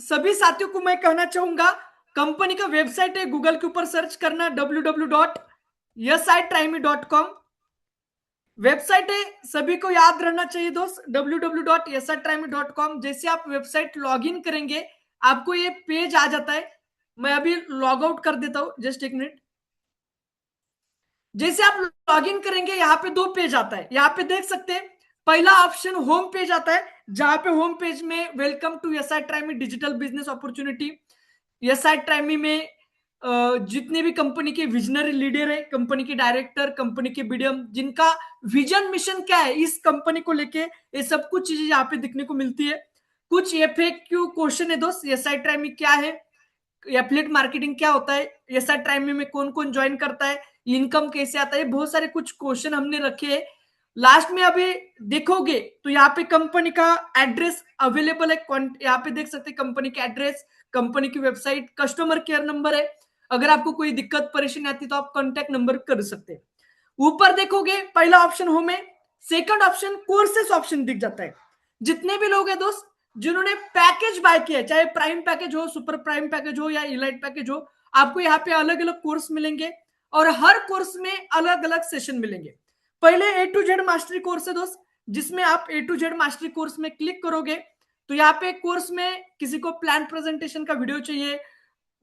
सभी साथियों को मैं कहना चाहूंगा, कंपनी का वेबसाइट है, गूगल के ऊपर सर्च करना www.sitrimi.com वेबसाइट है। सभी को याद रहना चाहिए दोस्त, www.sitrimi.com। जैसे आप वेबसाइट लॉगिन करेंगे आपको ये पेज आ जाता है। मैं अभी लॉग आउट कर देता हूं, जस्ट एक मिनट। जैसे आप लॉगिन करेंगे यहाँ पे दो पेज आता है, यहाँ पे देख सकते हैं। पहला ऑप्शन होम पेज आता है, जहां पे होम पेज में वेलकम टू एसआई ट्राइमी डिजिटल बिजनेस अपॉर्चुनिटी। एसआई ट्राइमी में जितने भी कंपनी के विजनरी लीडर है, कंपनी के डायरेक्टर, कंपनी के बीडीएम, जिनका विजन मिशन क्या है इस कंपनी को लेके, ये सब कुछ चीजें यहाँ पे दिखने को मिलती है। कुछ एफएक्यू क्वेश्चन है दोस्त, एसआई ट्राइमी क्या है, एफिलिएट मार्केटिंग क्या होता है, एसआई ट्राइमी में कौन कौन ज्वाइन करता है, इनकम कैसे आता है, बहुत सारे कुछ क्वेश्चन हमने रखे हैं। लास्ट में अभी देखोगे तो यहाँ पे कंपनी का एड्रेस अवेलेबल है, यहाँ पे देख सकते हैं कंपनी का एड्रेस, कंपनी की वेबसाइट, कस्टमर केयर नंबर है। अगर आपको कोई दिक्कत परेशानी आती है तो आप कॉन्टेक्ट नंबर कर सकते हैं। ऊपर देखोगे पहला ऑप्शन होम है, सेकंड ऑप्शन कोर्सेस ऑप्शन दिख जाता है। जितने भी लोग हैं दोस्त जिन्होंने पैकेज बाय किया है, चाहे प्राइम पैकेज हो, सुपर प्राइम पैकेज हो या इलाइट पैकेज हो, आपको यहाँ पे अलग अलग कोर्स मिलेंगे और हर कोर्स में अलग अलग सेशन मिलेंगे। पहले ए टू जेड मास्टरी कोर्स है दोस्त, जिसमें आप ए टू जेड मास्टरी कोर्स में क्लिक करोगे तो यहाँ पे कोर्स में किसी को प्लान प्रेजेंटेशन का वीडियो चाहिए,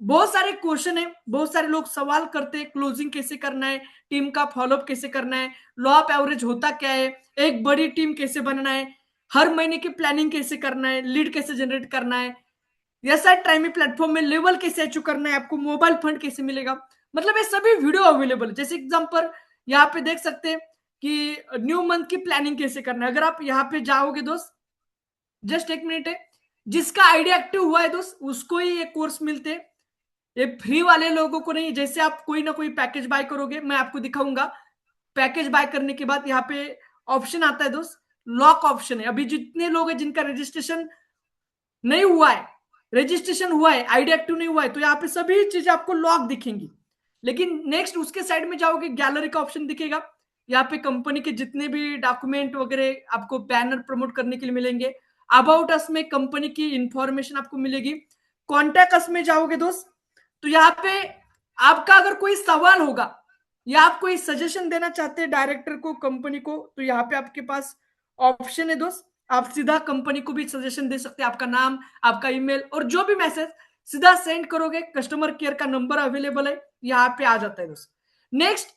बहुत सारे क्वेश्चन है, बहुत सारे लोग सवाल करते हैं, क्लोजिंग कैसे करना है, टीम का फॉलोअप कैसे करना है, लॉ ऑफ एवरेज होता क्या है, एक बड़ी टीम कैसे बनना है, हर महीने की प्लानिंग कैसे करना है, लीड कैसे जनरेट करना है, ऐसा ट्राइमी प्लेटफॉर्म में लेवल कैसे अचीव करना है, आपको मोबाइल फंड कैसे मिलेगा, मतलब ये सभी वीडियो अवेलेबल है। जैसे एग्जांपल यहाँ पे देख सकते हैं कि न्यू मंथ की प्लानिंग कैसे करना है। अगर आप यहाँ पे जाओगे दोस्त, जस्ट एक मिनट है, जिसका आइडिया एक्टिव हुआ है दोस्त उसको ही ये कोर्स मिलते हैं, ये फ्री वाले लोगों को नहीं। जैसे आप कोई ना कोई पैकेज बाय करोगे, मैं आपको दिखाऊंगा, पैकेज बाय करने के बाद यहाँ पे ऑप्शन आता है दोस्त, लॉक ऑप्शन है। अभी जितने लोग हैं जिनका रजिस्ट्रेशन नहीं हुआ है, रजिस्ट्रेशन हुआ है आइडिया एक्टिव नहीं हुआ है, तो यहाँ पे सभी चीजें आपको लॉक दिखेंगी। लेकिन नेक्स्ट उसके साइड में जाओगे, गैलरी का ऑप्शन दिखेगा, यहाँ पे कंपनी के जितने भी डॉक्यूमेंट वगैरह आपको बैनर प्रमोट करने के लिए मिलेंगे। अबाउट अस में कंपनी की इंफॉर्मेशन आपको मिलेगी। कॉन्टैक्ट अस में जाओगे दोस्त तो यहाँ पे आपका अगर कोई सवाल होगा या आप कोई सजेशन देना चाहते हैं डायरेक्टर को, कंपनी को, तो यहाँ पे आपके पास ऑप्शन है दोस्त, आप सीधा कंपनी को भी सजेशन दे सकते हैं। आपका नाम, आपका ईमेल और जो भी मैसेज सीधा सेंड करोगे, कस्टमर केयर का नंबर अवेलेबल है, यहाँ पे आ जाता है दोस्त। Next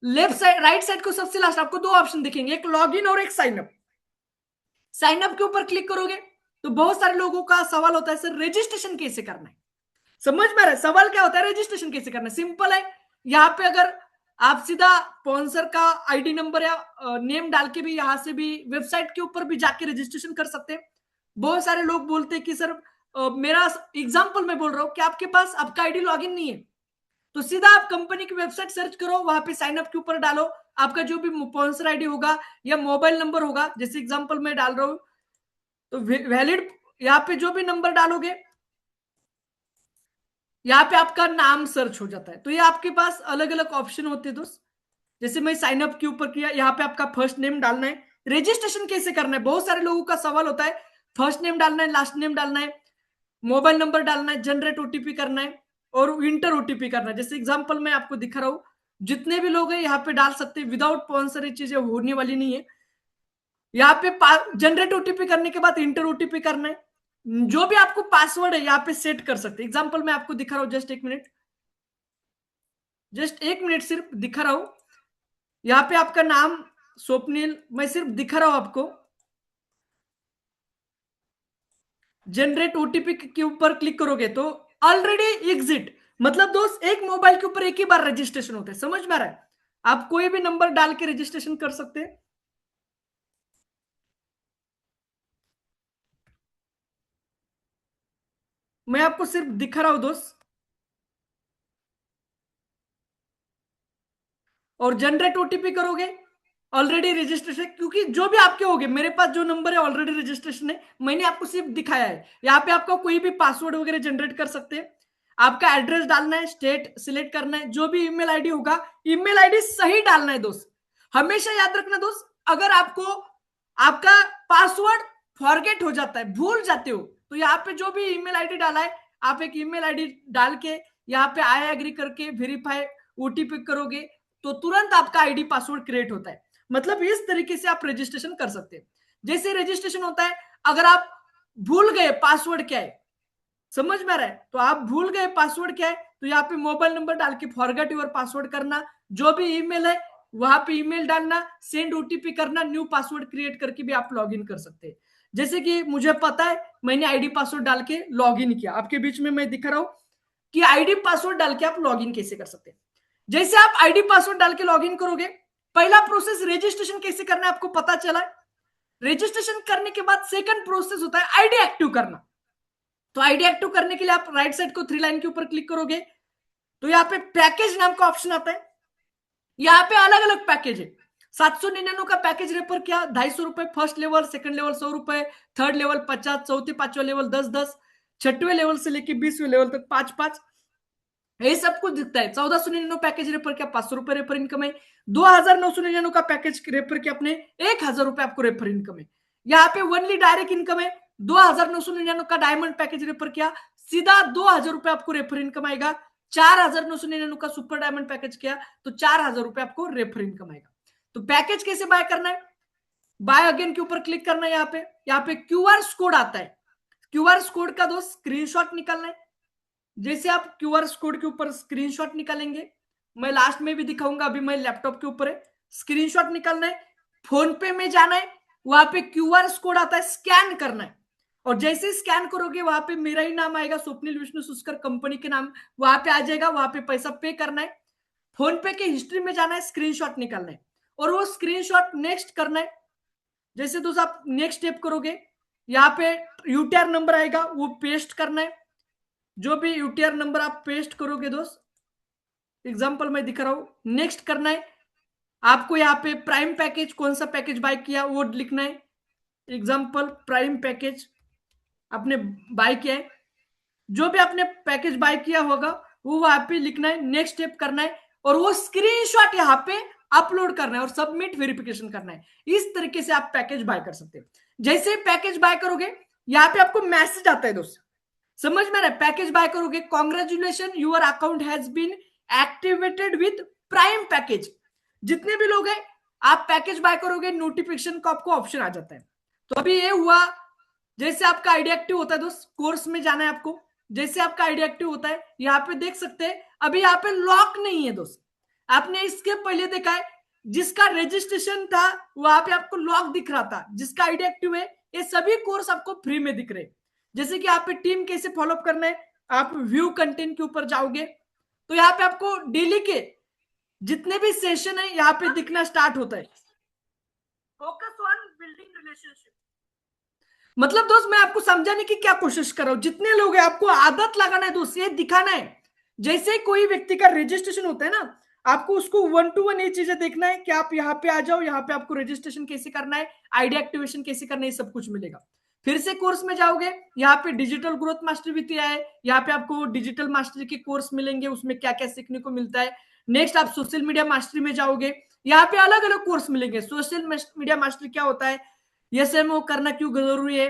left side, right side को सबसे लास्ट आपको दो ऑप्शन दिखेंगे, एक लॉगिन और एक साइन अप। साइन अप के ऊपर क्लिक करोगे तो बहुत सारे लोगों का सवाल होता है, सर रजिस्ट्रेशन कैसे करना है। समझ में आ रहा है सवाल क्या होता है, रजिस्ट्रेशन कैसे करना है, सिंपल है। यहाँ पे अगर आप सीधा स्पॉन्सर का आईडी नंबर या नेम डाल के भी यहाँ से भी वेबसाइट के ऊपर भी जाके रजिस्ट्रेशन कर सकते हैं। बहुत सारे लोग बोलते हैं कि सर मेरा एग्जांपल मैं बोल रहा हूँ कि आपके पास आपका आईडी लॉगिन नहीं है, तो सीधा आप कंपनी की वेबसाइट सर्च करो, वहां पे साइन अप के ऊपर डालो, आपका जो भी स्पॉन्सर आईडी होगा या मोबाइल नंबर होगा, जैसे एग्जांपल मैं डाल रहा हूँ, तो वैलिड यहाँ पे जो भी नंबर डालोगे यहाँ पे आपका नाम सर्च हो जाता है। तो ये आपके पास अलग अलग ऑप्शन होते हैं दोस्त। जैसे मैं साइन अप के ऊपर किया, यहाँ पे आपका फर्स्ट नेम डालना है। रजिस्ट्रेशन कैसे करना है, बहुत सारे लोगों का सवाल होता है, फर्स्ट नेम डालना है, लास्ट नेम डालना है, मोबाइल नंबर डालना है, जनरेट ओटीपी करना है और इंटर ओटीपी करना है। जैसे एग्जाम्पल मैं आपको दिखा रहा हूँ, जितने भी लोग हैं यहाँ पे डाल सकते हैं, विदाउट स्पॉन्सर ये चीजें होने वाली नहीं है। यहाँ पे जनरेट ओटीपी करने के बाद इंटर ओटीपी करना है, जो भी आपको पासवर्ड है यहाँ पे सेट कर सकते हैं। एग्जाम्पल मैं आपको दिखा रहा हूँ, जस्ट एक मिनट, जस्ट एक मिनट सिर्फ दिखा रहा हूं। यहाँ पे आपका नाम स्वप्निल, मैं सिर्फ दिखा रहा हूं आपको। जनरेट ओटीपी के ऊपर क्लिक करोगे तो ऑलरेडी एग्जिट, मतलब दोस्त एक मोबाइल के ऊपर एक ही बार रजिस्ट्रेशन होता है। समझ में आ रहा है, आप कोई भी नंबर डाल के रजिस्ट्रेशन कर सकते हैं। मैं आपको सिर्फ दिखा रहा हूं दोस्त, और जनरेट ओटीपी करोगे, ऑलरेडी रजिस्ट्रेशन, क्योंकि जो भी आपके होंगे, मेरे पास जो नंबर है ऑलरेडी रजिस्ट्रेशन है, मैंने आपको सिर्फ दिखाया है। यहाँ पे आपका कोई भी पासवर्ड वगैरह जनरेट कर सकते हैं, आपका एड्रेस डालना है, स्टेट सिलेक्ट करना है, जो भी ईमेल आईडी होगा ईमेल आईडी सही डालना है दोस्त। हमेशा याद रखना दोस्त, अगर आपको आपका पासवर्ड फॉरगेट हो जाता है, भूल जाते हो, तो यहाँ पे जो भी ईमेल आईडी डाला है, आप एक ईमेल आईडी डाल के यहाँ पे आई एग्री करके वेरीफाई ओटीपी करोगे तो तुरंत आपका आईडी पासवर्ड क्रिएट होता है। मतलब इस तरीके से आप रजिस्ट्रेशन कर सकते हैं। जैसे रजिस्ट्रेशन होता है, अगर आप भूल गए पासवर्ड क्या है, समझ में आ रहा है, तो आप भूल गए पासवर्ड क्या है, तो यहाँ पे मोबाइल नंबर डाल के फॉरगेट योर पासवर्ड करना, जो भी ईमेल है वहां पे ईमेल डालना, सेंड ओटीपी करना, न्यू पासवर्ड क्रिएट करके भी आप लॉग इन कर सकते हैं। जैसे कि मुझे पता है, मैंने आईडी पासवर्ड डाल के लॉग इन किया, आपके बीच में मैं दिखा रहा हूं कि आईडी पासवर्ड डाल के आप लॉग इन कैसे कर सकते हैं। जैसे आप आईडी पासवर्ड डाल के लॉग इन करोगे, पहला प्रोसेस रजिस्ट्रेशन कैसे करना है आपको पता चला है। रजिस्ट्रेशन करने के बाद सेकंड प्रोसेस होता है आईडी एक्टिव करना। तो आईडी एक्टिव करने के लिए आप राइट साइड को 3 लाइन के ऊपर क्लिक करोगे तो यहाँ पे पैकेज नाम का ऑप्शन आता है। यहाँ पे अलग अलग पैकेज है। 799 का पैकेज रेफर किया, 250 रुपए फर्स्ट लेवल, सेकंड लेवल 100 रुपए, थर्ड लेवल 50, चौथे पांचवा लेवल 10-10, छठवें लेवल से लेके 20वें लेवल तक 5-5, ये सब कुछ दिखता है। 1499 पैकेज रेफर किया, 500 रुपए रेफर इनकम है। 2999 का पैकेज रेफर किया आपने, 1000 रुपए आपको रेफर इनकम है। यहाँ पे ओनली डायरेक्ट इनकम है। 2999 का डायमंड पैकेज रेफर किया, सीधा 2000 रुपए आपको रेफर इनकम आएगा। 4999 का सुपर डायमंड पैकेज किया तो 4000 रुपए आपको रेफर इनकम आएगा। तो पैकेज कैसे बाय करना है, बाय अगेन के ऊपर क्लिक करना है। यहाँ पे क्यूआर कोड आता है, क्यूआर कोड का दोस्त स्क्रीनशॉट निकालना है। जैसे आप क्यूआर कोड के ऊपर स्क्रीनशॉट निकालेंगे, मैं लास्ट में भी दिखाऊंगा, अभी मैं लैपटॉप के ऊपर है। स्क्रीनशॉट निकालना है, फोन पे में जाना है, वहां पे क्यूआर कोड आता है, स्कैन करना है। और जैसे स्कैन करोगे वहां पे मेरा ही नाम आएगा, स्वप्निल विष्णु सुस्कर कंपनी के नाम वहां पे आ जाएगा। वहां पे पैसा पे करना है, फोन पे के हिस्ट्री में जाना है, स्क्रीनशॉट निकालना है और वो स्क्रीनशॉट नेक्स्ट करना है। जैसे दोस्त आप नेक्स्ट स्टेप करोगे, यहाँ पे यूटीआर नंबर आएगा, वो पेस्ट करना है। जो भी यूटीआर नंबर आप पेस्ट करोगे दोस्त, एग्जांपल मैं दिखा रहा हूं, नेक्स्ट करना है। आपको यहाँ पे प्राइम पैकेज, कौन सा पैकेज बाय किया वो लिखना है। एग्जांपल प्राइम पैकेज आपने बाय किया है, जो भी आपने पैकेज बाय किया होगा वो वहां पे लिखना है, नेक्स्ट स्टेप करना है और वो स्क्रीनशॉट यहाँ पे अपलोड करना है और सबमिट वेरिफिकेशन करना है। इस तरीके से आप पैकेज बाय कर सकते हैं। जैसे पैकेज बाय करोगे यहाँ पे आपको मैसेज आता है दोस्त, समझ में रहे, पैकेज बाय करोगे, congratulation your account has been activated with prime package. जितने भी लोग हैं आप पैकेज बाय करोगे, नोटिफिकेशन का आपको ऑप्शन आ जाता है। तो अभी ये हुआ, जैसे आपका आईडी एक्टिव होता है दोस्त, कोर्स में जाना है आपको। जैसे आपका आईडी एक्टिव होता है यहाँ पे देख सकते हैं, अभी यहाँ पे लॉक नहीं है दोस्त। आपने इसके पहले देखा है, जिसका रजिस्ट्रेशन था वहां पे आपको लॉक दिख रहा था, जिसका आईडी एक्टिव है ये सभी कोर्स आपको फ्री में दिख रहे। जैसे कि आप पे टीम कैसे फॉलोअप करना है, आप व्यू कंटेंट के ऊपर जाओगे तो यहाँ पे आपको डेली के जितने भी सेशन है यहाँ पे दिखना स्टार्ट होता है। फोकस ऑन बिल्डिंग रिलेशनशिप, मतलब दोस्त मैं आपको समझाने की क्या कोशिश कर रहा हूं, जितने लोग हैं आपको आदत लगाना है दोस्त, ये दिखाना है। जैसे कोई व्यक्ति का रजिस्ट्रेशन होता है ना, आपको उसको 1 to 1 ये चीजें देखना है कि आप यहाँ पे आ जाओ, यहाँ पे आपको रजिस्ट्रेशन कैसे करना है, आईडी एक्टिवेशन कैसे करना है, सब कुछ मिलेगा। फिर से कोर्स में जाओगे, यहाँ पे डिजिटल ग्रोथ मास्टर भी दिया है, यहाँ पे आपको डिजिटल मास्टरी के कोर्स मिलेंगे, उसमें क्या क्या सीखने को मिलता है। नेक्स्ट आप सोशल मीडिया मास्टरी में जाओगे, यहाँ पे अलग अलग कोर्स मिलेंगे। सोशल मीडिया मास्टरी क्या होता है, एसएमओ करना क्यों जरूरी है,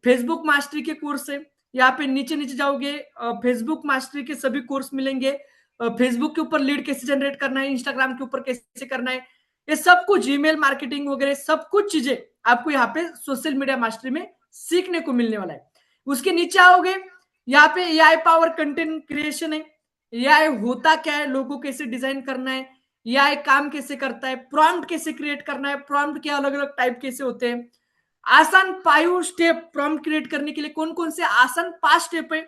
फेसबुक मास्टरी के कोर्स है, यहाँ पे नीचे नीचे जाओगे फेसबुक मास्टरी के सभी कोर्स मिलेंगे। फेसबुक के ऊपर लीड कैसे जनरेट करना है, इंस्टाग्राम के ऊपर कैसे करना है, ये सब कुछ, ईमेल मार्केटिंग वगैरह सब कुछ चीजें आपको यहाँ पे सोशल मीडिया मास्टरी में सीखने को मिलने वाला है। उसके नीचे आओगे, यहाँ पे एआई पावर कंटेंट क्रिएशन है, एआई होता क्या है, लोगो कैसे डिजाइन करना है, एआई काम कैसे करता है, प्रॉम्प्ट कैसे क्रिएट करना है, प्रॉम्प्ट के अलग अलग टाइप कैसे होते हैं, आसान 5 स्टेप प्रॉम्प्ट क्रिएट करने के लिए कौन कौन से आसान 5 स्टेप है,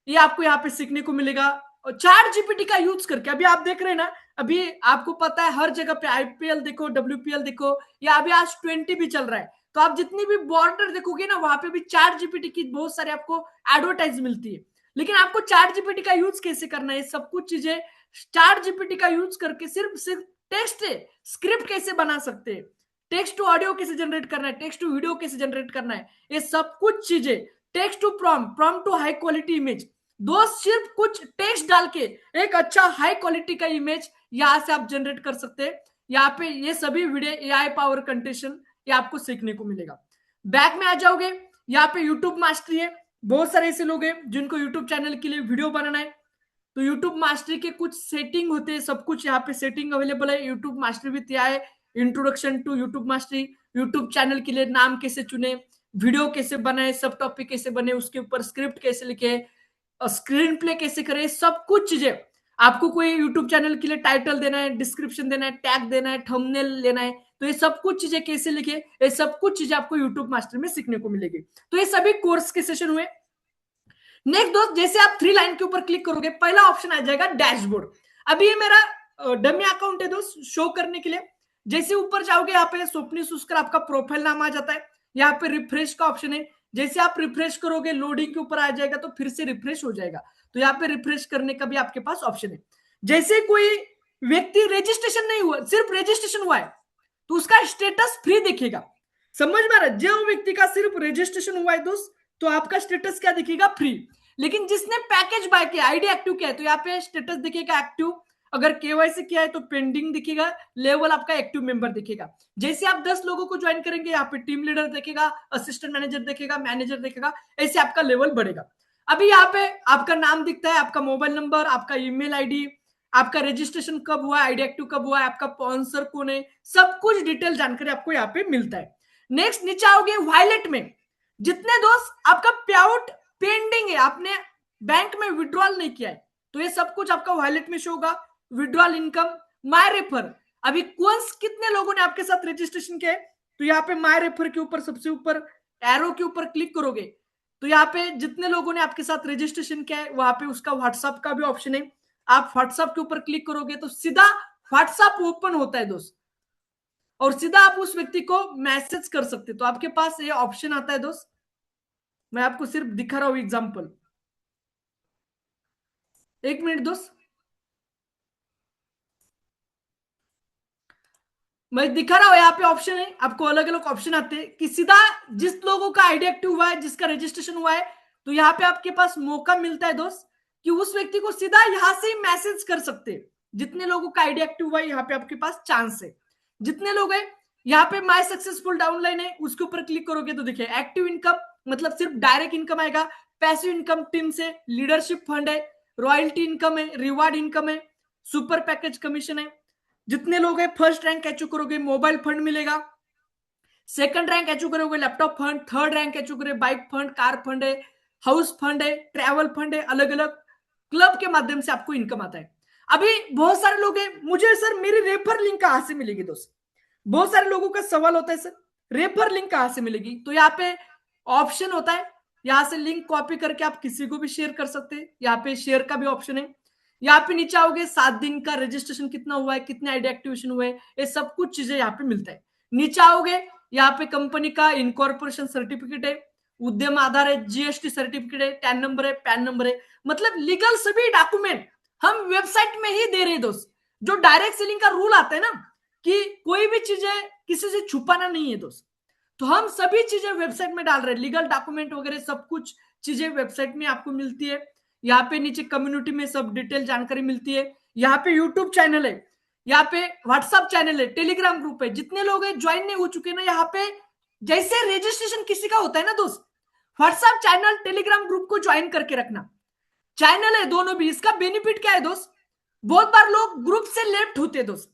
ये आपको यहाँ पे सीखने को मिलेगा। और चैट जीपीटी का यूज करके, अभी आप देख रहे हैं ना, अभी आपको पता है हर जगह पे आईपीएल देखो, डब्ल्यूपीएल देखो, या अभी आज 20 भी चल रहा है, तो आप जितनी भी बॉर्डर देखोगे ना वहां पे भी चैट जीपीटी की बहुत सारे आपको एडवर्टाइज मिलती है। लेकिन आपको चैट जीपीटी का यूज कैसे करना है, सब कुछ चीजें चैट जीपीटी का यूज करके सिर्फ टेक्स्ट स्क्रिप्ट कैसे बना सकते हैं, टेक्स्ट टू ऑडियो कैसे जनरेट करना है, टेक्स्ट टू वीडियो कैसे जनरेट करना है, ये सब कुछ चीजें, text to prompt, prompt to high quality image, दोस्त सिर्फ कुछ टेक्स्ट डाल के एक अच्छा हाई क्वालिटी का इमेज यहां से आप जनरेट कर सकते हैं। यहाँ पे ये सभी वीडियो एआई पावर कंटेंट ये आपको सीखने को मिलेगा। बैक में आ जाओगे, यहाँ पे यूट्यूब मास्टरी है, बहुत सारे ऐसे लोग हैं जिनको यूट्यूब चैनल के लिए वीडियो बनाना है, तो यूट्यूब मास्टरी के कुछ सेटिंग होते हैं, सब कुछ यहाँ पे सेटिंग अवेलेबल है। यूट्यूब मास्टरी भी दिया है, introduction to YouTube mastery, YouTube channel के लिए नाम कैसे चुने, वीडियो कैसे बनाए, सब टॉपिक कैसे बने, उसके ऊपर स्क्रिप्ट कैसे लिखे, स्क्रीन प्ले कैसे करें, सब कुछ चीजें। आपको कोई यूट्यूब चैनल के लिए टाइटल देना है, डिस्क्रिप्शन देना है, टैग देना है, थंबनेल लेना है, तो ये सब कुछ चीजें कैसे लिखे, ये सब कुछ चीजें आपको यूट्यूब मास्टर में सीखने को मिलेगी। तो ये सभी कोर्स के सेशन हुए। नेक्स्ट दोस्त, जैसे आप थ्री लाइन के ऊपर क्लिक करोगे, पहला ऑप्शन आ जाएगा डैशबोर्ड। अभी ये मेरा डमी अकाउंट है दोस्त, शो करने के लिए। जैसे ऊपर जाओगे यहाँ पे स्वप्नी सुस्कर आपका प्रोफाइल नाम आ जाता है, यहाँ पे रिफ्रेश का ऑप्शन है। जैसे आप रिफ्रेश करोगे, लोडिंग के ऊपर आ जाएगा, तो फिर से रिफ्रेश हो जाएगा। तो यहाँ पे रिफ्रेश करने का भी आपके पास ऑप्शन है। जैसे कोई व्यक्ति रजिस्ट्रेशन नहीं हुआ, सिर्फ रजिस्ट्रेशन हुआ है, तो उसका स्टेटस फ्री दिखेगा। समझ में आ रहा है? जो व्यक्ति का सिर्फ रजिस्ट्रेशन हुआ है दोस्त, तो आपका स्टेटस क्या दिखेगा? फ्री। लेकिन जिसने पैकेज बाय किया, आईडी एक्टिव किया है, तो यहाँ पे स्टेटस दिखेगा एक्टिव। अगर केवाईसी किया है तो पेंडिंग दिखेगा, लेवल आपका एक्टिव मेंबर दिखेगा। जैसे आप 10 लोगों को ज्वाइन करेंगे, यहाँ पे टीम लीडर देखेगा, असिस्टेंट मैनेजर देखेगा, मैनेजर देखेगा, ऐसे आपका लेवल बढ़ेगा। अभी यहाँ पे आपका नाम दिखता है, आपका मोबाइल नंबर, आपका ईमेल आईडी, आपका रजिस्ट्रेशन कब हुआ है, आईडी एक्टिव कब हुआ है, आपका स्पॉन्सर कौन है, सब कुछ डिटेल जानकारी आपको यहाँ पे मिलता है। नेक्स्ट नीचे आओगे, वॉलेट में जितने दोस्त आपका पे आउट पेंडिंग है, आपने बैंक में विड्रॉल नहीं किया है, तो ये सब कुछ आपका वॉलेट में शो होगा। विड्रॉल इनकम, माय रेफर, अभी कौन कितने लोगों ने आपके साथ रजिस्ट्रेशन किया है, तो यहाँ पे माय रेफर के ऊपर सबसे ऊपर एरो के ऊपर क्लिक करोगे, तो यहाँ पे जितने लोगों ने आपके साथ रजिस्ट्रेशन किया है, वहां पे उसका व्हाट्सएप का भी ऑप्शन है। आप व्हाट्सएप के ऊपर क्लिक करोगे तो सीधा व्हाट्सएप ओपन होता है दोस्त, और सीधा आप उस व्यक्ति को मैसेज कर सकते हो। तो आपके पास ये ऑप्शन आता है दोस्त, मैं आपको सिर्फ दिखा रहा हूं एग्जांपल। एक मिनट दोस्त, मैं दिखा रहा हूं, यहाँ पे ऑप्शन है, आपको अलग अलग ऑप्शन आते हैं कि सीधा जिस लोगों का आईडी एक्टिव हुआ है, जिसका रजिस्ट्रेशन हुआ है, तो यहाँ पे आपके पास मौका मिलता है दोस्त कि उस व्यक्ति को सीधा यहां से ही मैसेज कर सकते हैं। जितने लोगों का आईडी एक्टिव हुआ है, यहाँ पे आपके पास चांस है। जितने लोग हैं, यहाँ पे माई सक्सेसफुल डाउनलाइन है, उसके ऊपर क्लिक करोगे तो देखिए एक्टिव इनकम, मतलब सिर्फ डायरेक्ट इनकम आएगा। पैसिव इनकम टीम से, लीडरशिप फंड है, रॉयल्टी इनकम है, रिवार्ड इनकम है, सुपर पैकेज कमीशन है। जितने लोग हैं, फर्स्ट रैंक अचीव करोगे मोबाइल फंड मिलेगा, सेकंड रैंक अचीव करोगे laptop fund, third rank achieve करोगे बाइक फंड, कार फंड है, हाउस फंड है, ट्रैवल फंड है, अलग अलग क्लब के माध्यम से आपको इनकम आता है। अभी बहुत सारे लोग हैं, मुझे सर मेरी रेफर लिंक कहां से मिलेगी दोस्त, बहुत सारे लोगों का सवाल होता है सर रेफर लिंक कहां से मिलेगी। तो यहाँ पे ऑप्शन होता है, यहां से लिंक कॉपी करके आप किसी को भी शेयर कर सकते हैं, यहाँ पे शेयर का भी ऑप्शन है। यहाँ पे नीचे आओगे, 7 दिन का रजिस्ट्रेशन कितना हुआ है, कितने आईडी एक्टिवेशन हुए, ये सब कुछ चीजें यहाँ पे मिलता है। नीचे आओगे, यहाँ पे कंपनी का इनकॉर्पोरेशन सर्टिफिकेट है, उद्यम आधार है, जीएसटी सर्टिफिकेट है, टैन नंबर है, पैन नंबर है, मतलब लीगल सभी डॉक्यूमेंट हम वेबसाइट में ही दे रहे हैं दोस्त। जो डायरेक्ट सेलिंग का रूल आता है ना कि कोई भी चीजें किसी से छुपाना नहीं है दोस्त, तो हम सभी चीजें वेबसाइट में डाल रहे हैं, लीगल डॉक्यूमेंट वगैरह सब कुछ चीजें वेबसाइट में आपको मिलती है। यहाँ पे नीचे कम्युनिटी में सब डिटेल जानकारी मिलती है। यहाँ पे यूट्यूब चैनल है, यहाँ पे व्हाट्सएप चैनल है, टेलीग्राम ग्रुप है। जितने लोग हैं ज्वाइन नहीं हो चुके ना, यहाँ पे जैसे रजिस्ट्रेशन किसी का होता है ना दोस्त, व्हाट्सएप चैनल टेलीग्राम ग्रुप को ज्वाइन करके रखना। चैनल है दोनों भी, इसका बेनिफिट क्या है दोस्त, बहुत बार लोग ग्रुप से लेफ्ट होते हैं दोस्त,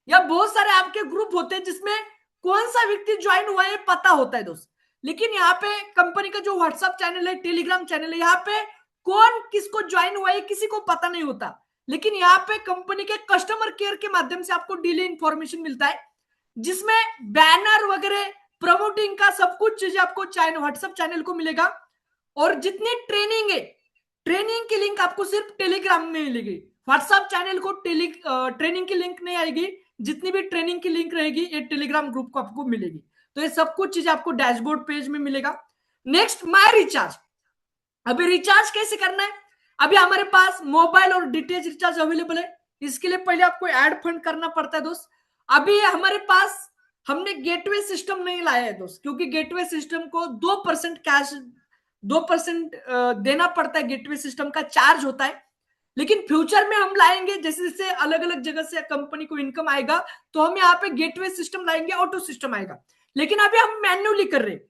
या बहुत सारे आपके ग्रुप होते हैं जिसमें कौन सा व्यक्ति ज्वाइन हुआ है पता होता है दोस्त, लेकिन यहाँ पे कंपनी का जो व्हाट्सएप चैनल है, टेलीग्राम चैनल है, यहाँ पे कौन किसको ज्वाइन हुआ है किसी को पता नहीं होता। लेकिन यहाँ पे कंपनी के कस्टमर केयर के माध्यम से आपको डेली इंफॉर्मेशन मिलता है, जिसमें बैनर वगैरह प्रमोटिंग का सब कुछ चीजें आपको व्हाट्सएप चैनल को मिलेगा। और जितनी ट्रेनिंग है, ट्रेनिंग की लिंक आपको सिर्फ टेलीग्राम में मिलेगी, व्हाट्सएप चैनल को ट्रेनिंग की लिंक नहीं आएगी। जितनी भी ट्रेनिंग की लिंक रहेगी ये टेलीग्राम ग्रुप को आपको मिलेगी। तो ये सब कुछ चीज आपको डैशबोर्ड पेज में मिलेगा। Next, my recharge. अभी रिचार्ज कैसे करना है, अभी हमारे पास मोबाइल और डीटीएच रिचार्ज अवेलेबल है। इसके लिए पहले आपको ऐड फंड करना पड़ता है दोस्त। अभी हमारे पास हमने गेटवे सिस्टम नहीं लाया है दोस्त, क्योंकि गेटवे सिस्टम को 2% कैश 2% देना पड़ता है, गेटवे सिस्टम का चार्ज होता है। लेकिन फ्यूचर में हम लाएंगे, जैसे जैसे अलग अलग जगह से कंपनी को इनकम आएगा, तो हम यहाँ पे गेटवे सिस्टम लाएंगे, ऑटो सिस्टम आएगा। लेकिन अभी हम मैन्युअली कर रहे हैं,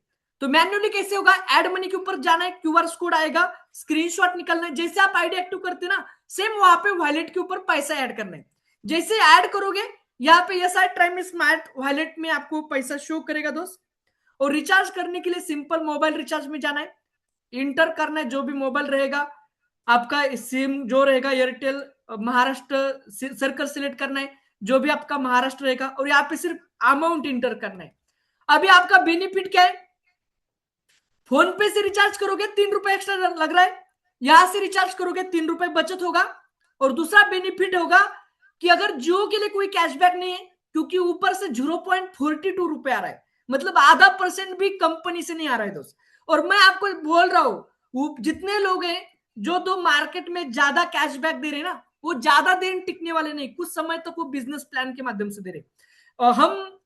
तो मैन्युअली कैसे होगा, एड मनी के ऊपर जाना है, क्यूआर कोड आएगा, स्क्रीनशॉट निकलना है, जैसे आप आईडी एक्टिव करते ना सेम वहां पे वॉलेट के ऊपर पैसा ऐड करना है। जैसे ऐड करोगे यहाँ पे यस आई ट्राइम स्मार्ट वॉलेट में आपको पैसा शो करेगा दोस्त। और रिचार्ज करने के लिए सिंपल मोबाइल रिचार्ज में जाना है, इंटर करना है जो भी मोबाइल रहेगा आपका, सिम जो रहेगा एयरटेल महाराष्ट्र सर्कल सिलेक्ट करना है, जो भी आपका महाराष्ट्र रहेगा, और यहाँ पे सिर्फ अमाउंट इंटर करना है। अभी आपका बेनिफिट क्या है, फोन पे से रिचार्ज करोगे 3 रुपए एक्स्ट्रा लग रहा है, यहां से रिचार्ज करोगे 3 रुपए बचत होगा। और दूसरा बेनिफिट होगा कि अगर जियो के लिए कोई कैशबैक नहीं है, क्योंकि ऊपर से 0.42 रुपए आ रहा है, मतलब आधा % भी कंपनी से नहीं आ रहा है दोस्त। और मैं आपको बोल रहा हूं जितने लोग हैं जो तो मार्केट में ज्यादा कैशबैक दे रहे हैं ना, वो ज्यादा दिन टिकने वाले नहीं, कुछ समय तक वो बिजनेस प्लान के माध्यम से दे रहे। और हम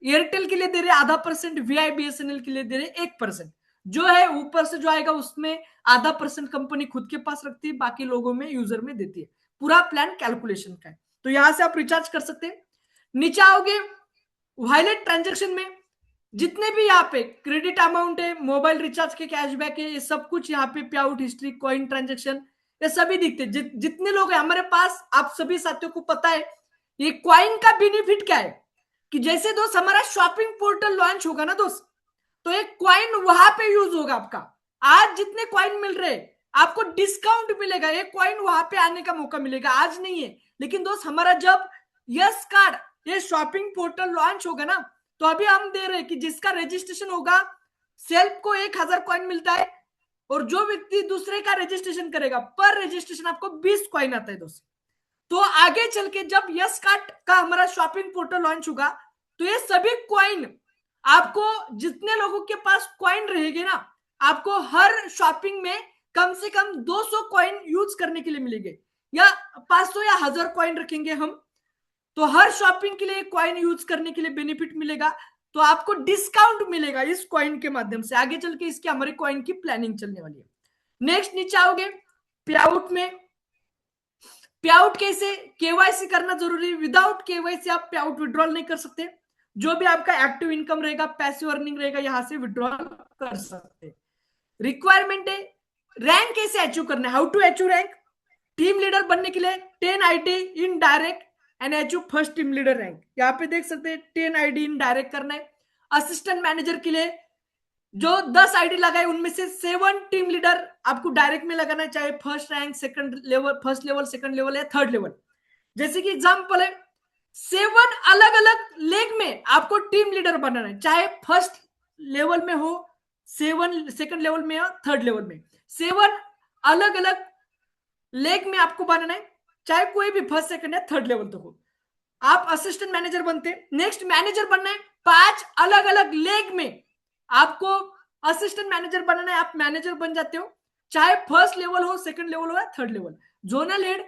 एयरटेल के लिए दे रहे आधा % वीआई बीएसएनएल के लिए दे रहे 1%, जो है ऊपर से जो आएगा उसमें आधा % कंपनी खुद के पास रखती है, बाकी लोगों में यूजर में देती है। पूरा प्लान कैलकुलेशन का है, तो यहां से आप रिचार्ज कर सकते हैं। नीचे आओगे वॉलेट ट्रांजेक्शन में, जितने भी यहाँ पे क्रेडिट अमाउंट है, मोबाइल रिचार्ज के कैशबैक है, ये सब कुछ यहाँ पे पे आउट हिस्ट्री, कॉइन ट्रांजेक्शन, ये सभी दिखते हैं। जितने लोग हैं हमारे पास, आप सभी साथियों को पता है ये कॉइन का बेनिफिट क्या है, कि जैसे दोस्त हमारा शॉपिंग पोर्टल लॉन्च होगा ना दोस्त, तो एक कॉइन वहां पे यूज होगा आपका। आज जितने कॉइन मिल रहे आपको डिस्काउंट मिलेगा, एक कॉइन वहां पे आने का मौका मिलेगा, आज नहीं है। लेकिन दोस्त हमारा जब यस कार्ड ये शॉपिंग पोर्टल लॉन्च होगा ना, तो अभी हम दे रहे हैं कि जिसका रजिस्ट्रेशन होगा सेल्फ को 1000 कॉइन मिलता है, और जो व्यक्ति दूसरे का रजिस्ट्रेशन करेगा पर रजिस्ट्रेशन आपको 20 कॉइन आता है दोस्त। तो आगे चल के जब यस कार्ड का हमारा शॉपिंग पोर्टल लॉन्च होगा, तो ये सभी कॉइन आपको, जितने लोगों के पास कॉइन रहेंगे ना, आपको हर शॉपिंग में कम से कम 200 कॉइन यूज करने के लिए मिलेंगे, या 500 या 1000 कॉइन रखेंगे हम, तो हर शॉपिंग के लिए कॉइन यूज करने के लिए बेनिफिट मिलेगा। तो आपको डिस्काउंट मिलेगा इस कॉइन के माध्यम से, आगे चल के इसकी हमारे कॉइन की प्लानिंग चलने वाली है। नेक्स्ट नीचे आओगे पे आउट में, पे आउट कैसे, केवाईसी करना जरूरी है, विदाउट केवाईसी आप पे आउट विड्रॉल नहीं कर सकते। जो भी आपका एक्टिव इनकम रहेगा, पैसिव अर्निंग रहेगा, यहां से विड्रॉल कर सकते। रिक्वायरमेंट है, रैंक कैसे अचीव करना है, how to achieve rank. Team leader बनने के लिए 10 ID in direct and achieve first team leader rank, यहाँ पे देख सकते हैं 10 आईडी इन डायरेक्ट करना है। असिस्टेंट मैनेजर के लिए जो 10 आईडी लगाए उनमें से 7 टीम लीडर आपको डायरेक्ट में लगाना है, चाहे first rank, second level, first level, second level या थर्ड लेवल। जैसे कि एग्जांपल है 7 अलग अलग लेग में आपको टीम लीडर बनाना है, चाहे फर्स्ट लेवल में हो, 7 सेकंड लेवल में या थर्ड लेवल में, 7 अलग अलग लेग में आपको बनाना है, चाहे कोई भी फर्स्ट सेकंड या थर्ड लेवल तक हो। आप असिस्टेंट मैनेजर बनते हैं। नेक्स्ट मैनेजर बनना है, 5 अलग अलग लेग में आपको असिस्टेंट मैनेजर बनना है, आप मैनेजर बन जाते हो, चाहे फर्स्ट लेवल हो, सेकंड लेवल हो या थर्ड लेवल। जोनल हेड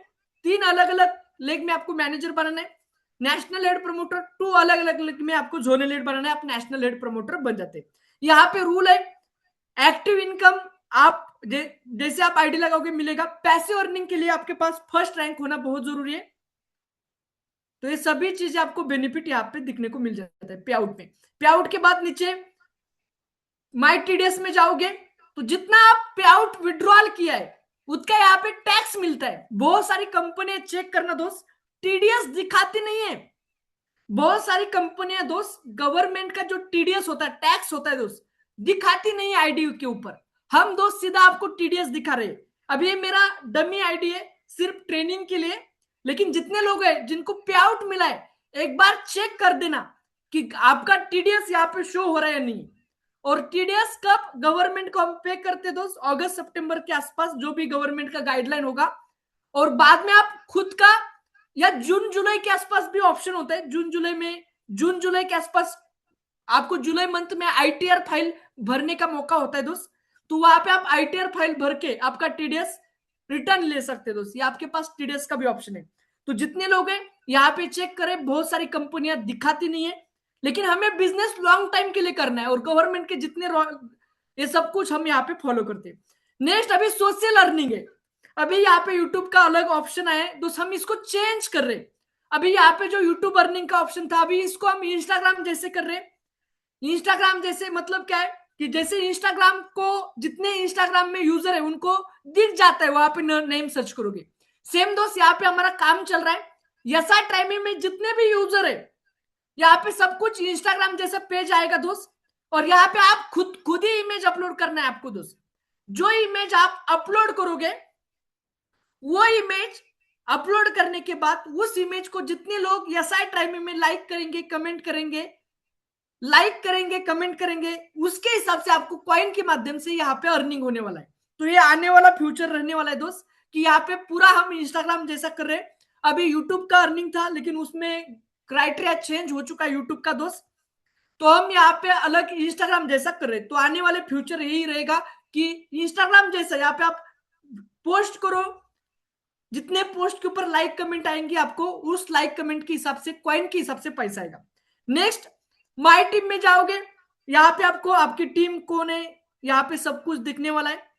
3 अलग अलग लेग में आपको मैनेजर बनाना है। नेशनल हेड प्रमोटर 2 अलग अलग लेग में आपको जोनल हेड बनाना है, आप नेशनल हेड प्रमोटर बन जाते हैं। यहाँ पे रूल है, एक्टिव इनकम आप जैसे आप आईडी लगाओगे मिलेगा। पैसिव अर्निंग के लिए आपके पास फर्स्ट रैंक होना बहुत जरूरी है। तो ये सभी चीजें आपको बेनिफिट यहाँ पे दिखने को मिल जाता है पे आउट में। पे आउट के बाद नीचे माई टीडीएस में जाओगे तो जितना आप पे आउट विड्रॉल किया है उसका यहाँ पे टैक्स मिलता है। बहुत सारी कंपनियां, चेक करना दोस्त, टीडीएस दिखाती नहीं है। बहुत सारी कंपनियां दोस्त गवर्नमेंट का जो टीडीएस होता है, टैक्स होता है दोस्त, दिखाती नहीं है आईडी के ऊपर। हम दोस्त सीधा आपको टीडीएस दिखा रहे हैं। अब ये मेरा डमी आईडी है सिर्फ ट्रेनिंग के लिए, लेकिन जितने लोग हैं जिनको पे आउट मिला है एक बार चेक कर देना कि आपका टीडीएस यहाँ पे शो हो रहा है या नहीं। और टीडीएस कब गवर्नमेंट को हम पे करते दोस्त, अगस्त सितंबर के आसपास, जो भी गवर्नमेंट का गाइडलाइन होगा। और बाद में आप खुद का, या जून जुलाई के आसपास भी ऑप्शन होता है, जून जुलाई के आसपास आपको जुलाई मंथ में आईटीआर फाइल भरने का मौका होता है दोस्त। तो वहां पे आप आईटीआर फाइल भर के आपका टीडीएस रिटर्न ले सकते हैं दोस्त। ये आपके पास टीडीएस का भी ऑप्शन है। तो जितने लोग हैं यहाँ पे चेक करें, बहुत सारी कंपनियां दिखाती नहीं है, लेकिन हमें बिजनेस लॉन्ग टाइम के लिए करना है और गवर्नमेंट के जितने ये सब कुछ हम यहाँ पे फॉलो करते हैं। नेक्स्ट अभी सोशल अर्निंग है। अभी यहाँ पे यूट्यूब का अलग ऑप्शन है दोस्त, हम इसको चेंज कर रहे हैं। अभी यहाँ पे जो यूट्यूब अर्निंग का ऑप्शन था, अभी इसको हम इंस्टाग्राम जैसे कर रहे हैं। इंस्टाग्राम जैसे मतलब क्या है कि जैसे इंस्टाग्राम को जितने इंस्टाग्राम में यूजर है उनको दिख जाता है वहां पे नेम सर्च करोगे। सेम दोस्त यहाँ पे हमारा काम चल रहा है, यसा ट्राइमी में जितने भी यूजर है यहाँ पे सब कुछ इंस्टाग्राम जैसा पेज आएगा दोस्त। और यहाँ पे आप खुद खुद ही इमेज अपलोड करना है आपको दोस्त। जो इमेज आप अपलोड करोगे वो इमेज अपलोड करने के बाद उस इमेज को जितने लोग यसाई ट्राइमी में लाइक करेंगे कमेंट करेंगे उसके हिसाब से आपको कॉइन के माध्यम से यहाँ पे अर्निंग होने वाला है। तो ये आने वाला फ्यूचर रहने वाला है दोस्त कि यहाँ पे पूरा हम इंस्टाग्राम जैसा कर रहे हैं। अभी यूट्यूब का अर्निंग था लेकिन उसमें क्राइटेरिया चेंज हो चुका है यूट्यूब का दोस्त, तो हम यहाँ पे अलग इंस्टाग्राम जैसा कर रहे हैं। तो आने वाले फ्यूचर यही रहेगा कि इंस्टाग्राम जैसा यहाँ पे आप पोस्ट करो, जितने पोस्ट के ऊपर लाइक कमेंट आएंगे आपको उस लाइक कमेंट के हिसाब से कॉइन के हिसाब से पैसा आएगा। नेक्स्ट माई टीम में जाओगे, यहाँ पे आपको आपकी टीम कौन है यहाँ पे सब कुछ दिखने वाला है।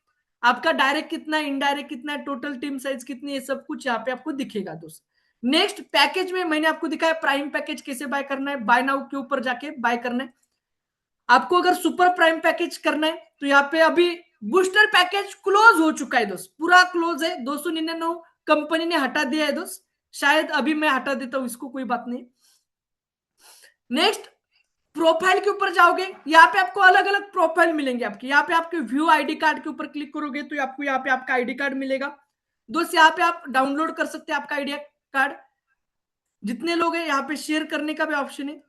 आपका डायरेक्ट कितना है, इनडायरेक्ट कितना है, टोटल टीम साइज कितनी है, सब कुछ यहाँ पे आपको दिखेगा दोस्त। नेक्स्ट पैकेज में मैंने आपको दिखाया प्राइम पैकेज कैसे बाय करना है। बाय नाउ के ऊपर जाके बाय करना है आपको। अगर सुपर प्राइम पैकेज करना है तो यहाँ पे अभी बूस्टर पैकेज क्लोज हो चुका है दोस्त, पूरा क्लोज है। 299 कंपनी ने हटा दिया है दोस्त, शायद अभी मैं हटा देता हूं इसको, कोई बात नहीं। नेक्स्ट प्रोफाइल के ऊपर जाओगे, यहाँ पे आपको अलग अलग प्रोफाइल मिलेंगे आपके। यहाँ पे आपके व्यू आईडी कार्ड के ऊपर क्लिक करोगे तो आपको यहाँ पे आपका आईडी कार्ड मिलेगा दोस्त। यहाँ पे आप डाउनलोड कर सकते हैं आपका आईडी कार्ड, जितने लोग हैं यहाँ पे शेयर करने का भी ऑप्शन है।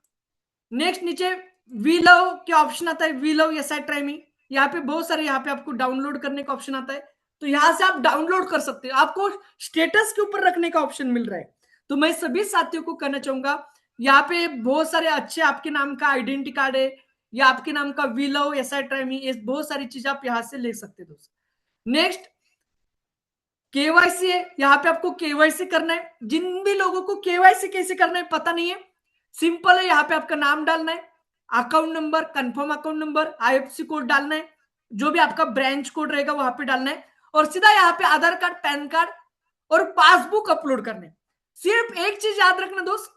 नेक्स्ट नीचे वी लव क्या ऑप्शन आता है, वी लव यसाई ट्राइमी, यहाँ पे बहुत सारे यहाँ पे आपको डाउनलोड करने का ऑप्शन आता है। तो यहां से आप डाउनलोड कर सकते हो, आपको स्टेटस के ऊपर रखने का ऑप्शन मिल रहा है। तो मैं सभी साथियों को कहना चाहूंगा यहाँ पे बहुत सारे अच्छे आपके नाम का आइडेंटिटी कार्ड है या आपके नाम का वी लव यसाई ट्राइमी, ये बहुत सारी चीज आप यहाँ से ले सकते हो दोस्त। नेक्स्ट केवाईसी है, यहाँ पे आपको केवाईसी करना है। जिन भी लोगों को केवाईसी कैसे करना है पता नहीं है, सिंपल है, यहाँ पे आपका नाम डालना है, account number, confirm account number, IFSC code डालना है, जो भी आपका ब्रांच कोड रहेगा वहां पे डालना है और सीधा यहाँ पे आधार कार्ड, पैन कार्ड और पासबुक अपलोड करने। सिर्फ एक चीज याद रखना दोस्त,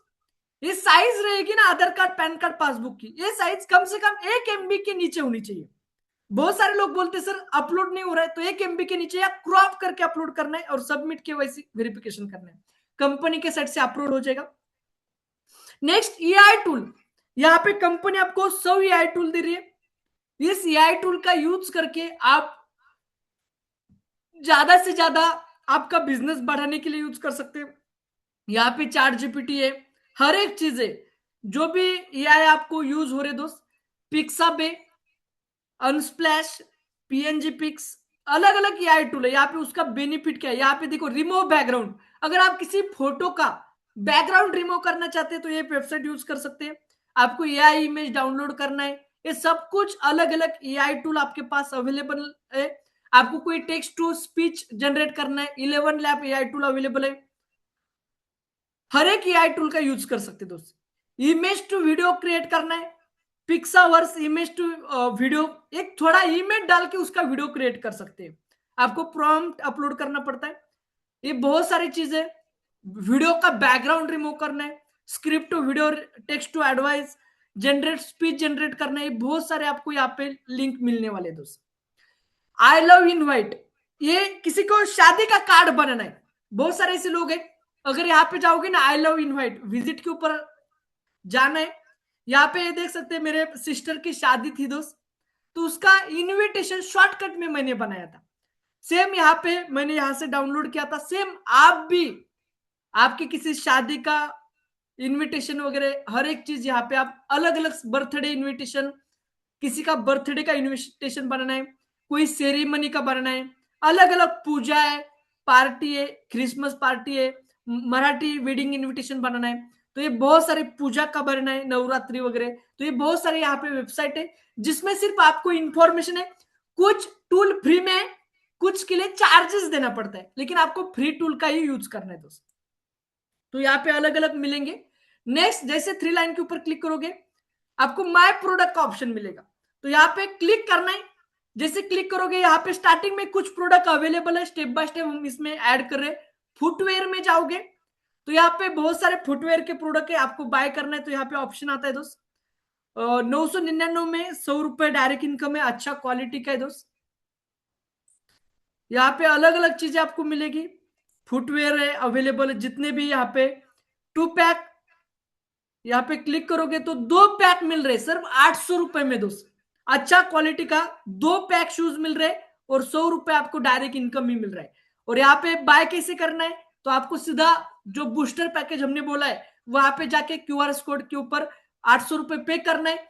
ये साइज रहेगी ना आधार कार्ड, पैन कार्ड, पासबुक की, ये साइज कम से कम 1 MB के नीचे होनी चाहिए। बहुत सारे लोग बोलते सर अपलोड नहीं हो रहा है, तो 1 MB के नीचे या क्रॉप करके अपलोड करना है और सबमिट केवाईसी वेरिफिकेशन करना है, कंपनी के साइड से अपलोड हो जाएगा। नेक्स्ट ईआई टूल, यहाँ पे कंपनी आपको 100 ईआई टूल दे रही है। इस ईआई टूल का यूज करके आप ज्यादा से ज्यादा आपका बिजनेस बढ़ाने के लिए यूज कर सकते हैं। यहाँ पे चैट जीपीटी है, हर एक चीज है, जो भी एआई आपको यूज हो रहे दोस्त, पिक्सअप है, अनस्प्लैश, पीएनजी पिक्स, अलग अलग एआई टूल है। यहाँ पे उसका बेनिफिट क्या है, यहाँ पे देखो रिमूव बैकग्राउंड, अगर आप किसी फोटो का बैकग्राउंड रिमूव करना चाहते हैं तो ये वेबसाइट यूज कर सकते हैं। आपको एआई इमेज डाउनलोड करना है, ये सब कुछ अलग अलग एआई टूल आपके पास अवेलेबल है। आपको कोई टेक्स्ट टू स्पीच जनरेट करना है, 11 लैब एआई टूल अवेलेबल है, हर एक एआई टूल का यूज कर सकते दोस्त। इमेज टू वीडियो क्रिएट करना है, पिक्सावर्स इमेज टू वीडियो, एक थोड़ा इमेज डाल के उसका वीडियो क्रिएट कर सकते हैं। आपको प्रॉम्प्ट अपलोड करना पड़ता है, ये बहुत सारी चीजें। वीडियो का बैकग्राउंड रिमूव करना है, script to video, text to advice, generate speech generate करना है, बहुत सारे आपको यहाँ पे लिंक मिलने वाले दोस्त। आई लव इनवाइट, ये किसी को शादी का कार्ड बनाना है, बहुत सारे ऐसे लोग हैं। अगर यहाँ पे जाओगे ना आई लव इनवाइट विजिट के ऊपर जाना है, यहाँ पे देख सकते हैं मेरे सिस्टर की शादी थी दोस्त, तो उसका इनविटेशन शॉर्टकट में मैंने बनाया था। सेम यहाँ पे मैंने यहाँ से डाउनलोड किया था, सेम आप भी आपकी किसी शादी का इनविटेशन वगैरह हर एक चीज यहाँ पे आप अलग अलग बर्थडे इनविटेशन, किसी का बर्थडे का इनविटेशन बनाना है, कोई सेरेमनी का बनाना है, अलग अलग पूजा है, पार्टी है, क्रिसमस पार्टी है, मराठी वेडिंग इनविटेशन बनाना है, तो ये बहुत सारे पूजा का बनाना है, नवरात्रि वगैरह, तो ये बहुत सारे यहाँ पे वेबसाइट है जिसमें सिर्फ आपको इंफॉर्मेशन है। कुछ टूल फ्री में है, कुछ के लिए चार्जेस देना पड़ता है, लेकिन आपको फ्री टूल का ही यूज करना है दोस्त। तो यहाँ पे अलग अलग मिलेंगे। नेक्स्ट जैसे 3 लाइन के ऊपर क्लिक करोगे आपको माय प्रोडक्ट का ऑप्शन मिलेगा, तो यहाँ पे क्लिक करना है। जैसे क्लिक करोगे यहाँ पे स्टार्टिंग में कुछ प्रोडक्ट अवेलेबल है, स्टेप बाय स्टेप हम इसमें ऐड कर रहे हैं। फुटवेयर में जाओगे तो यहाँ पे बहुत सारे फुटवेयर के प्रोडक्ट है, आपको बाय करना है, तो यहाँ पे ऑप्शन आता है दोस्त। 999 में 100 रुपए डायरेक्ट इनकम है, अच्छा क्वालिटी का है दोस्त। यहाँ पे अलग अलग चीजें आपको मिलेगी, फुटवेयर है अवेलेबल है, जितने भी यहाँ पे 2 पैक, यहाँ पे क्लिक करोगे तो 2 पैक मिल रहे सिर्फ 800 रुपए में दोस्त। अच्छा क्वालिटी का 2 पैक शूज मिल रहे, और 100 रुपए आपको डायरेक्ट इनकम ही मिल रहा है। और यहाँ पे बाय कैसे करना है, तो आपको सीधा जो बूस्टर पैकेज हमने बोला है वहां पे जाके क्यूआर कोड के ऊपर 800 रुपए पे करना है।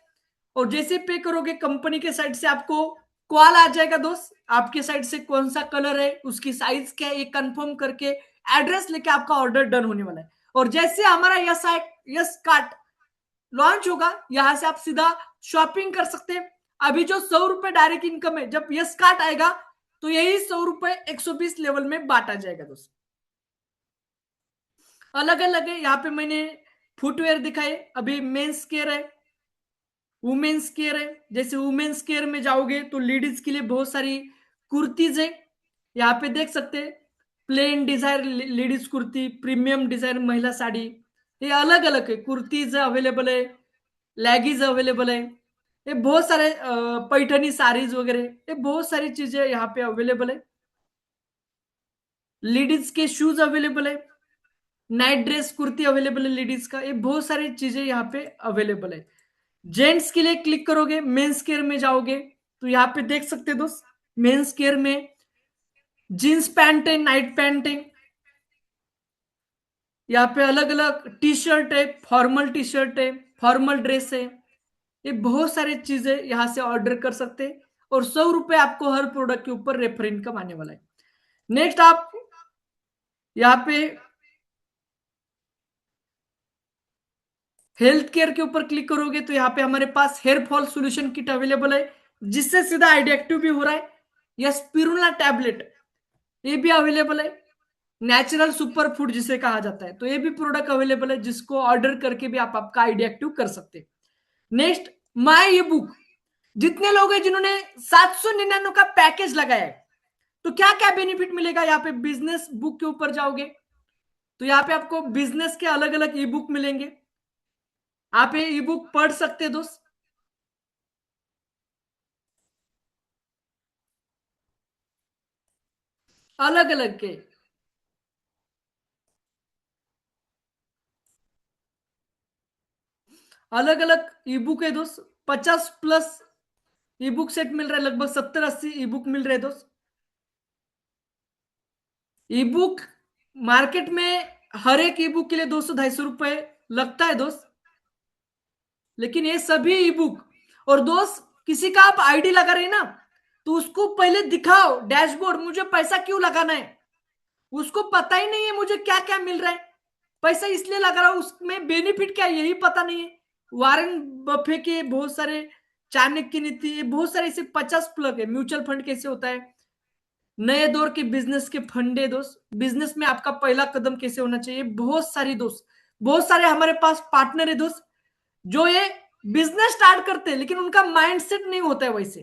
और जैसे पे करोगे कंपनी के साइड से आपको कॉल आ जाएगा दोस्त, आपके साइड से कौन सा कलर है, उसकी साइज क्या है, ये कंफर्म करके एड्रेस लेके आपका ऑर्डर डन होने वाला है। और जैसे हमारा यस कार्ट लॉन्च होगा, यहां से आप सीधा शॉपिंग कर सकते हैं। अभी जो 100 रुपए डायरेक्ट इनकम है, जब यस कार्ट आएगा तो यही 100 रुपए 120 लेवल में बांटा जाएगा दोस्त। अलग अलग है, यहाँ पे मैंने फुटवेयर दिखाए, अभी मेंस केयर है, वुमेन्स केयर है। जैसे वुमेन्स केयर में जाओगे तो लेडीज के लिए बहुत सारी कुर्तीज है, यहाँ पे देख सकते हैं। Plain design ladies kurti, premium design महिला साड़ी, ये अलग अलग है, कुर्तीज अवेलेबल है, लेगीज अवेलेबल है, ये बहुत सारे पैठनी साड़ीज वगैरह, ये बहुत सारी चीजें यहाँ पे अवेलेबल है। लेडीज के शूज अवेलेबल है, नाइट ड्रेस कुर्ती अवेलेबल है लेडीज का, ये बहुत सारी चीजें यहाँ पे अवेलेबल है। जेंट्स के लिए क्लिक करोगे, मेंस केयर में जाओगे तो यहाँ पे देख सकते हैं दोस्त, मेंस केयर में जींस पैंट है, नाइट पैंट है, यहाँ पे अलग अलग टी शर्ट है, फॉर्मल टी शर्ट है, फॉर्मल ड्रेस है, ये बहुत सारी चीजें यहाँ से ऑर्डर कर सकते हैं। और 100 रुपए आपको हर प्रोडक्ट के ऊपर रेफर इनकम आने वाला है। नेक्स्ट आप यहाँ पे हेल्थ केयर के ऊपर क्लिक करोगे तो यहाँ पे हमारे पास hair fall solution kit available है, जिससे सीधा आईडी एक्टिव भी हो रहा है। या स्पिरुला टैबलेट, ये भी अवेलेबल है, नेचुरल सुपर फूड जिसे कहा जाता है, तो ये भी प्रोडक्ट अवेलेबल है, जिसको ऑर्डर करके भी आप आपका आईडी एक्टिव कर सकते हैं। नेक्स्ट, माई ई बुक, जितने लोग हैं जिन्होंने 799 का पैकेज लगाया है, तो क्या क्या बेनिफिट मिलेगा। यहाँ पे बिजनेस बुक के ऊपर जाओगे तो यहाँ पे आपको बिजनेस के अलग अलग ई बुक मिलेंगे, आप ये ई बुक पढ़ सकते हैं दोस्त। अलग अलग के अलग अलग ई बुक है दोस्त, 50+ ई बुक सेट मिल रहा है, लगभग 70-80 ई बुक मिल रहे हैं दोस्त। ई बुक मार्केट में हर एक ई बुक के लिए 200-250 रुपए लगता है दोस्त, लेकिन ये सभी ई बुक, और दोस्त किसी का आप आईडी लगा रहे हैं ना, तो उसको पहले दिखाओ डैशबोर्ड, मुझे पैसा क्यों लगाना है, उसको पता ही नहीं है मुझे क्या क्या मिल रहा है, पैसा इसलिए लगा रहा हूं, उसमें बेनिफिट क्या है यही पता नहीं है। वारेन बफे के बहुत सारे, चाणक्य नीति, ये बहुत सारे ऐसे 50 प्लग है। म्यूचुअल फंड कैसे होता है, नए दौर के बिजनेस के फंडे दोस्त, बिजनेस में आपका पहला कदम कैसे होना चाहिए, बहुत सारी दोस्त, बहुत सारे हमारे पास पार्टनर है दोस्त, जो ये बिजनेस स्टार्ट करते हैं लेकिन उनका माइंडसेट नहीं होता है वैसे,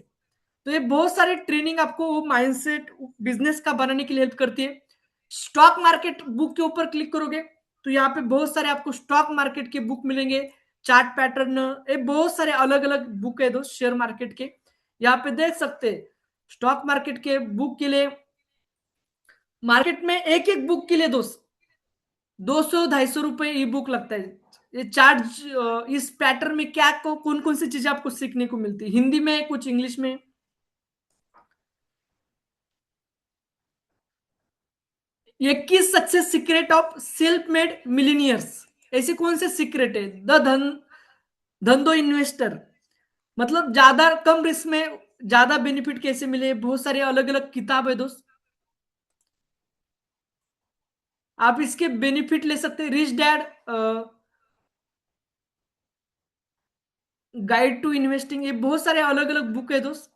तो ये बहुत सारे ट्रेनिंग आपको वो माइंडसेट बिजनेस का बनाने के लिए हेल्प करती है। स्टॉक मार्केट बुक के ऊपर क्लिक करोगे तो यहाँ पे बहुत सारे आपको स्टॉक मार्केट के बुक मिलेंगे, चार्ट पैटर्न, ये बहुत सारे अलग अलग बुक है दोस्त शेयर मार्केट के, यहाँ पे देख सकते हैं। स्टॉक मार्केट के बुक के लिए मार्केट में एक एक बुक के लिए दोस्त 200-250 रुपए ई बुक लगता है। ये चार्ज इस पैटर्न में क्या को कौन कौन सी चीजें आपको सीखने को मिलती है, हिंदी में कुछ इंग्लिश में। 21 success secret of self made millionaires, ऐसे कौन से सीक्रेट है। द धंधो इन्वेस्टर, मतलब ज्यादा कम रिस्क में ज्यादा बेनिफिट कैसे मिले, बहुत सारी अलग अलग किताब है दोस्त, आप इसके बेनिफिट ले सकते हैं। Rich Dad Guide to Investing, ये बहुत सारे अलग अलग बुक है दोस्त,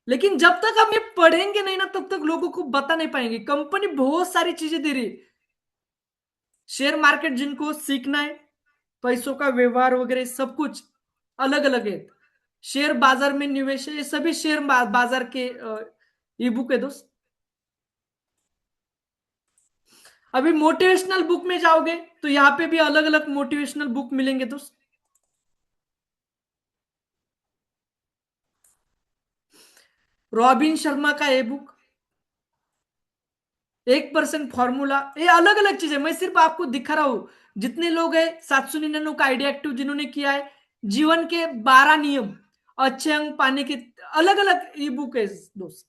लेकिन जब तक हम ये पढ़ेंगे नहीं ना तब तक लोगों को बता नहीं पाएंगे। कंपनी बहुत सारी चीजें दे रही है, शेयर मार्केट जिनको सीखना है, पैसों का व्यवहार वगैरह सब कुछ अलग अलग है, शेयर बाजार में निवेश है, ये सभी शेयर बाजार के ई बुक है दोस्त। अभी मोटिवेशनल बुक में जाओगे तो यहाँ पे भी अलग अलग मोटिवेशनल बुक मिलेंगे दोस्त। रॉबिन शर्मा का ए बुक, 1% फॉर्मूला, ये अलग अलग चीजें मैं सिर्फ आपको दिखा रहा हूं। जितने लोग हैं 799 का आइडिया एक्टिव जिन्होंने किया है, जीवन के 12 नियम, अच्छे अंक पाने के, अलग अलग ई बुक है दोस्त।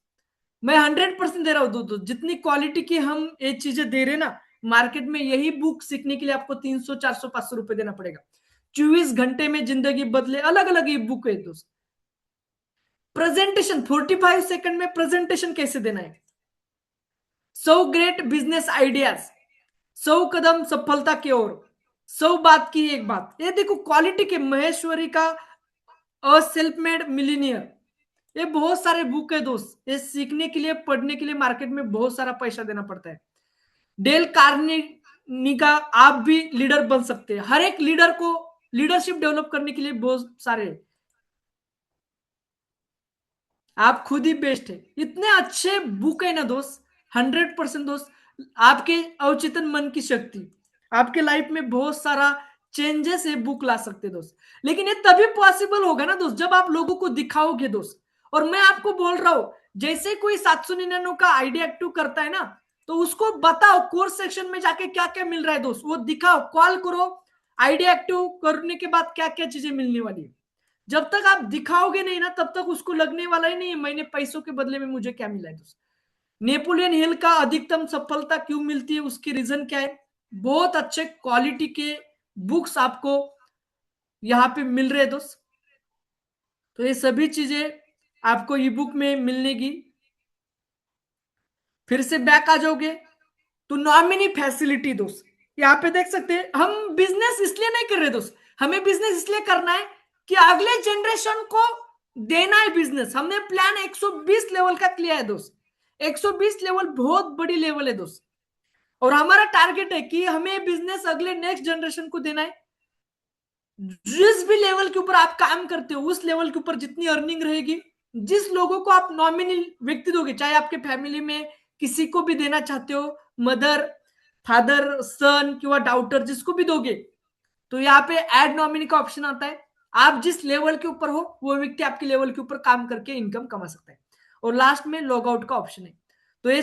मैं 100% दे रहा हूँ दोस्तों, जितनी क्वालिटी की हम ये चीजें दे रहे ना मार्केट में, यही बुक सीखने के लिए आपको 300 400 500 रुपए देना पड़ेगा। 24 घंटे में जिंदगी बदले, अलग अलग ई बुक है दोस्त। प्रेजेंटेशन 45 सेकंड में प्रेजेंटेशन कैसे देना है, 100 ग्रेट बिजनेस आइडियाज, 100 कदम सफलता की ओर, 100 बात की एक बात, ये देखो क्वालिटी के महेश्वरी का अ सेल्फ मेड मिलीनियर, ये बहुत सारे बुक है दोस्त। ये सीखने के लिए, पढ़ने के लिए मार्केट में बहुत सारा पैसा देना पड़ता है। डेल कार्नेगी का आप भी लीडर बन सकते हैं, हर एक लीडर को लीडरशिप डेवलप करने के लिए बहुत सारे, आप खुद ही बेस्ट है। इतने अच्छे बुक है ना दोस्त, 100% दोस्त। आपके अवचेतन मन की शक्ति आपके लाइफ में बहुत सारा चेंजेस है, बुक ला सकते दोस्त। लेकिन ये तभी पॉसिबल होगा ना दोस्त जब आप लोगों को दिखाओगे दोस्त। और मैं आपको बोल रहा हूं, जैसे कोई 799 का आइडिया एक्टिव करता है ना, तो उसको बताओ कोर्स सेक्शन में जाके क्या क्या मिल रहा है दोस्त, वो दिखाओ, कॉल करो, आइडिया एक्टिव करने के बाद क्या क्या चीजें मिलने वाली है। जब तक आप दिखाओगे नहीं ना, तब तक उसको लगने वाला ही नहीं है मैंने पैसों के बदले में मुझे क्या मिला है दोस्त। नेपोलियन हिल का अधिकतम सफलता क्यों मिलती है, उसकी रीजन क्या है, बहुत अच्छे क्वालिटी के बुक्स आपको यहाँ पे मिल रहे हैं दोस्त। तो ये सभी चीजें आपको ई बुक में मिलने की। फिर से बैक आ जाओगे तो नॉमिनी फैसिलिटी दोस्त, यहाँ पे देख सकते हैं। हम बिजनेस इसलिए नहीं कर रहे दोस्त, हमें बिजनेस इसलिए करना है कि अगले जनरेशन को देना है बिजनेस। हमने प्लान 120 लेवल का किया है दोस्त। 120 लेवल बहुत बड़ी लेवल है दोस्त, और हमारा टारगेट है कि हमें बिजनेस अगले नेक्स्ट जनरेशन को देना है। जिस भी लेवल के ऊपर आप काम करते हो, उस लेवल के ऊपर जितनी अर्निंग रहेगी, जिस लोगों को आप नॉमिनी व्यक्ति दोगे, चाहे आपके फैमिली में किसी को भी देना चाहते हो, मदर, फादर, सन किंवा डाउटर, जिसको भी दोगे, तो यहाँ पे एड नॉमिनी का ऑप्शन आता है। आप जिस लेवल के ऊपर हो वो व्यक्ति आपके लेवल के ऊपर काम करके इनकम कमा सकता है। और लास्ट में लॉग आउट का ऑप्शन है। तो ये